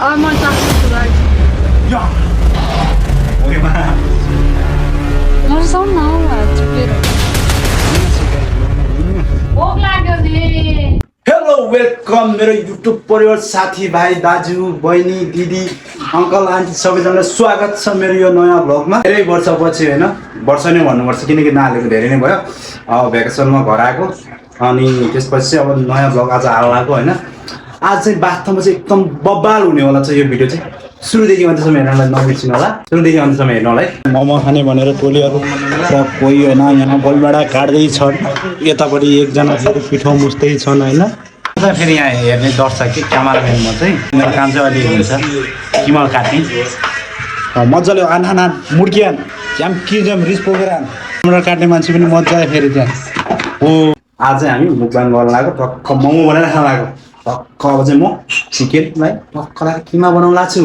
म चाख्छु गाइस या ओरेमा नर्साउ न चुकेर भोक लाग्यो नि हेलो वेलकम मेरो युट्युब परिवार साथीभाइ दाजु बहिनी दिदी अङ्कल आन्टी सबैजनालाई स्वागत छ मेरो यो नयाँ भ्लगमा। धेरै वर्षपछि होइन वर्ष नै भन्नुपर्छ किनकि नहालेको धेरै नै भयो। भ्याकेसनमा घर आएको अनि त्यसपछि अब नयाँ भ्लग आज हाल्लाको होइन। आज चाहिँ वास्तवमा चाहिँ एकदम बब्बाल हुने होला चाहिँ यो भिडियो चाहिँ सुरुदेखि अन्त्यसम्म हेर्नलाई नबिर्सिनु होला। सुरुदेखि अन्त्यसम्म हेर्नलाई मोमो खाने भनेर टोलीहरू र कोही होइन यहाँ बलबाट काट्दैछन्, यतापट्टि एकजना फेरि पिठो मुस्दैछन् होइन। फेरि यहाँ हेर्ने दर्शक कि क्यामेराम्यान म चाहिँ मेरो काम चाहिँ अलिक हुन्छ किमा काट्ने मजाले आना मुड्कियान क्याम किजम रिस पोखेर क्यामेरा काट्ने मान्छे पनि मजा आयो फेरि त्यहाँ हो। आज चाहिँ हामी मुकबाङ गर्न लाग्यो, टक्क मोमो बनाएर खान लाग्यो। टक्क अब चाहिँ म चिकनलाई टक्क लगाएर किमा बनाउनु लाग्छु।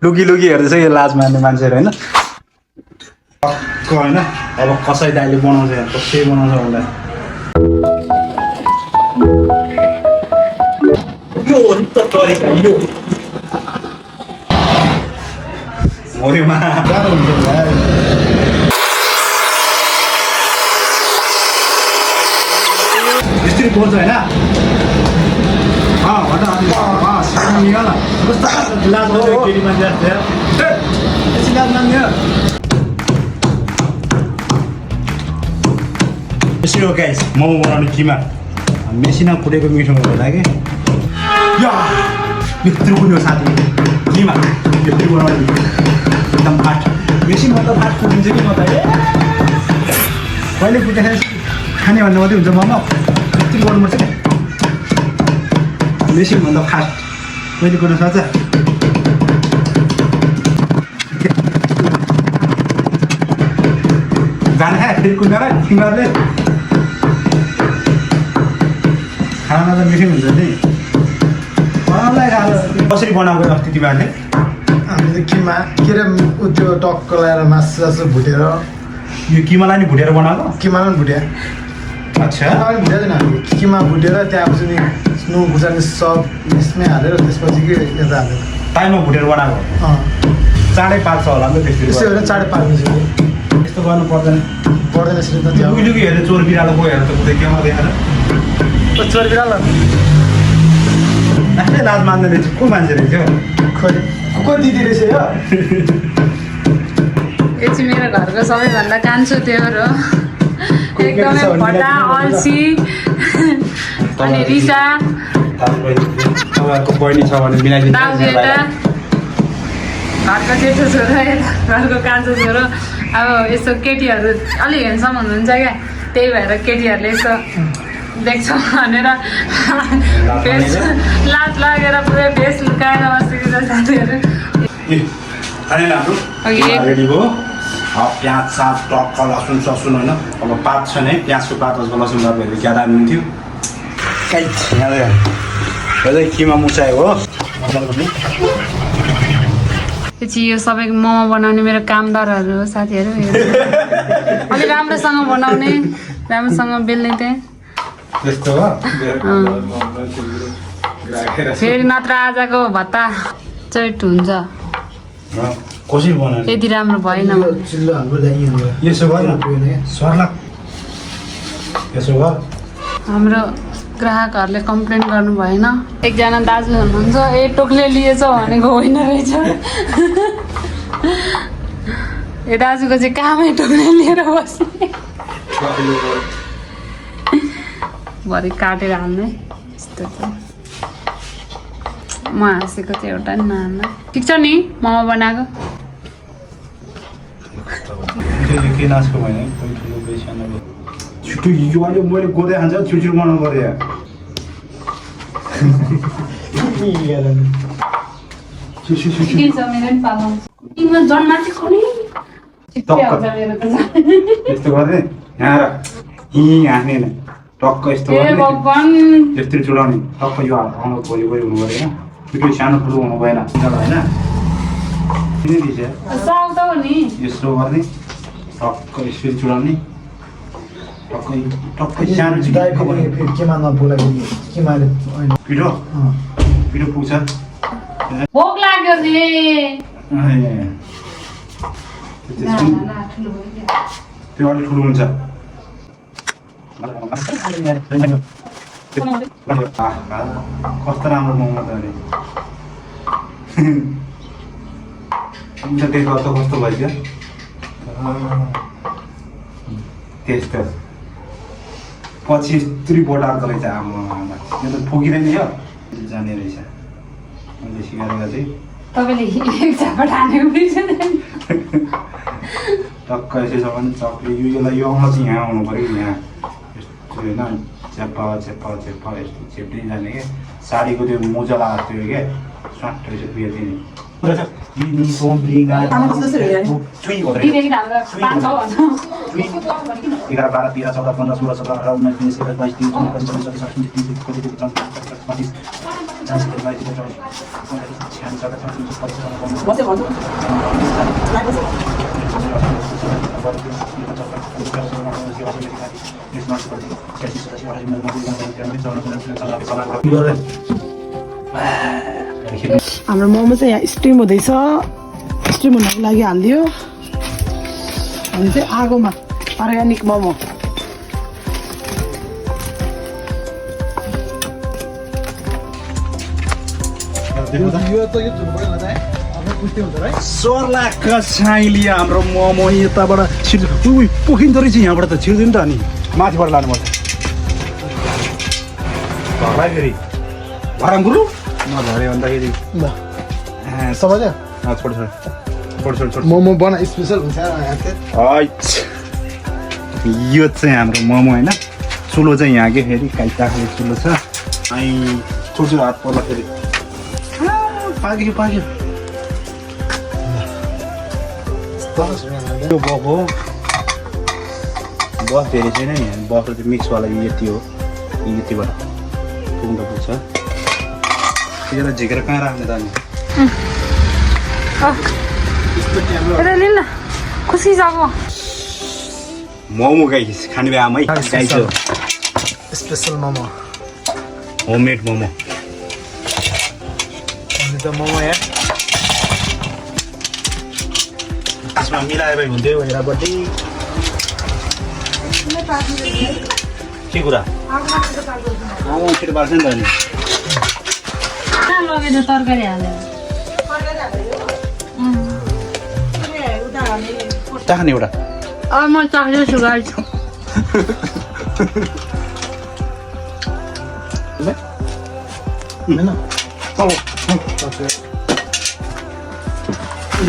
लुकी लुकी हेर्दैछ यो लाज मान्ने मान्छेहरू होइन। टक्क होइन अब कसै दाइले बनाउँछ यहाँ कसै बनाउँछ भन्दा यो हो नि त तरिका यो मरेमा गाह्रो हुन्छ यस्तरी बोल्छ होइन। यसरी हो गाइस मोमो बनाउने किमा मेसिनमा फुटेको मिठो हुँदैन कि यत्रो पनि हो साथी किमा यत्रो बनाउने एकदम फाट मेसिनमा त फाट फुटिन्छ कि म त कहिले फुटेर खाने भन्दा मात्रै हुन्छ मोमो यत्रो गर्नुपर्छ क्या मेसिनभन्दा फास्ट कहिले गर्न सक्छ। जाने खायो फेरि कुदाएर फिङ्गरले खाना त मिठै हुन्छ नि। मलाई कसरी बनाएको अस्ति तिमीहरूले? हामीले किमा के अरे त्यो टक्क लगाएर मासु सासु भुटेर यो किमालाई नि भुटेर बनाएको? किमालाई पनि भुट्यो। अच्छा भुटेदैन हामीले किमा भुटेर त्यहाँपछि नि नुन खुर्सानी सब यसमै हालेर त्यसपछि के यता हालेर ताईमा भुटेर बनाएको चाँडै पाक्छ होला नि त त्यसै त्यसरी गरेर चाँडै पाक्नेछु यस्तो गर्नु पर्दैन पर्दैन यसरी त त्यो उहिलेको हेरेर चोर बिरालो गएर त कुदै केमा देखाएर चोर बिराल आफ्नै लाज मान्ने रहेछ को मान्छे रहेछ खोइ को दिदी रहेछ यो यो चाहिँ मेरो घरको सबैभन्दा कान्छो देवर हो एकदमै फटा अल्छी अनि रिसा तपाईँहरूको बहिनी छ भने मिलाइदिनु दाजु यता घरको जेठो छोरो यता घरको कान्छो छोरो। अब यसो केटीहरू अलिक हेन्सम हुनुहुन्छ क्या त्यही भएर केटीहरूले यसो देख्छ भनेर भेष लाज लागेर पुरै भेष लुकाएर बसेको छ साथीहरू। रेडी भयो प्याज साग टक्क लसुन ससुन होइन अब पात छ नि प्याजको पात जस्तो लसुन तपाईँहरूले ज्यादा हुन्थ्यो यहाँले किमा मुसायो हो पछि यो सबै मोमो बनाउने मेरो कामदारहरू हो साथीहरू। अलिक राम्रोसँग बनाउने राम्रोसँग बेल्ने त्यहाँ त्यस्तो हो फेरि नत्र आजको भत्ता चैट हुन्छ कसरी बनाउने यति राम्रो भएन चिल्लो हाम्रो ल्याइयो यसो गर सर्ला यसो गर हाम्रो ग्राहकहरूले कम्प्लेन गर्नु भएन। एकजना दाजु हुनुहुन्छ ए टोक्ले लिएछ भनेको होइन रहेछ ए दाजुको चाहिँ कामै टोक्ले लिएर बस्ने भरे काटेर हाल्ने यस्तो चाहिँ म हाँसेको चाहिँ एउटा नि नहाल्न ठिक छ नि मोमो बनाएको के नाच्को भएन कोही ठुलो कोही सानो छिटो हिजो अहिले मैले गोदै खान्छ छिटो बनाउनु पऱ्यो यस्तो गर्ने यहाँ हाँस्ने टक्क यस्तो यस्तरी चुडाउने टक्क यो हाल्नु भोलि भोलि हुनु पऱ्यो छिटो सानो ठुलो हुनु भएन होइन यस्तो गर्ने टक्क यसरी चुडाउने टक्कै सानो केमा नपुग्ला केमा पिठो पिठो पुग्छ भोक लाग्यो रे त्यो अलिक ठुलो हुन्छ कस्तो राम्रो मोमो त अरे देख्दा त कस्तो भइदियो त्यस्तो पछि त्रिपोट आउँदो रहेछ आमा यो त पुगिँदैन यो जाने रहेछ मैले सिकाएर चाहिँ तपाईँले एक झापट हानेको बिर्सेन टक्क यसो छ भने चक्ले यसलाई यो आउन चाहिँ यहाँ आउनु पऱ्यो यहाँ यस्तो होइन चेप्पा चेप्पा चेप्पा यस्तो चेप्दै जाने क्या साडीको त्यो मोजा लगाएको थियो क्या स्वाट रहेछ बिहे दिने दिनेको हाम्रो 5-6 11 12 13 14 15 16 17 18 19 20 21 हाम्रो मोमो चाहिँ यहाँ स्टिम हुँदैछ स्टिम हुनको लागि हालिदियो अनि चाहिँ आगोमा अर्ग्यानिक मोमो सर्लाका छाइली हाम्रो मोमो यताबाट पोखिँदो रहेछ यहाँबाट त छिर्दैन त अनि माथिबाट लानुपर्छ घरलाई फेरि घरमा गुरु नझऱ्यो भन्दाखेरि मोमो बना स्पेसल हुन्छ यो चाहिँ हाम्रो मोमो होइन चुलो चाहिँ यहाँकै फेरि काइटाले चुलो छ अनि छोड्छु हात पर्ला फेरि पाक्यो पाक्यो यो बफ हो बफ धेरै छैन नि बफ चाहिँ मिक्सवाला यति हो यतिबाट पुग्दा पुग्छ त्यसलाई झिकेर कहाँ राख्ने त अनि खुसी जाको मोमो गाई खाने भए आमै गाई छ स्पेसल मोमो होममेड मोमो अनि त मोमो यहाँ त्यसमा मिलाएर हुन्थ्यो हेरापट्टि के कुरा आमा छिटो पार्छ नि त अनि लगेर तरकारी हालेर चाख्ने एउटा अब म चाख्दैछु गाइस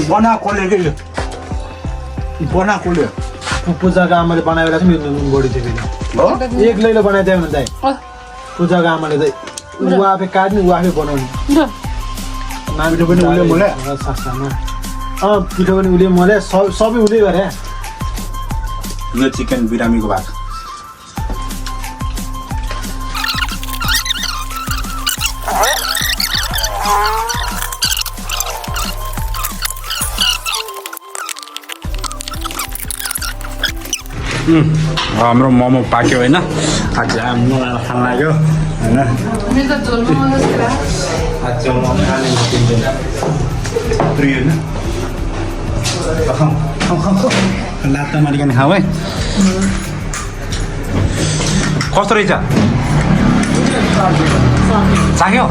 बनाएकोले के यो बनाएकोले पूजाको आमाले बनाएर चाहिँ मेरो नुन बढी थियो फेरि एक लैलो बनाइदियो भने चाहिँ पूजाको आमाले चाहिँ ऊ आफै काट्ने ऊ आफै बनाउने पिठो पनि उसले मोले सासमा पिठो पनि उसले मोले सबै उसले गरे यो चिकन बिरामीको भात हाम्रो मोमो पाक्यो होइन आज मलाई खान लाग्यो होइन मेरो त झोल मोमो जस्तो लाग्यो आज मोमो खाने होइन लात्ता मारिकन खाऊ है कस्तो रहेछ चाख्यो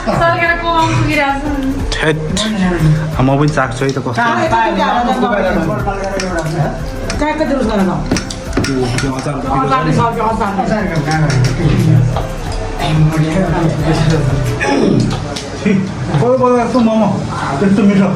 सरकारको आउनु पुगिरहेको छ ठेट म पनि चाख्छु है त कस्तो कोही बोला जस्तो मोमो त्यस्तो मिठो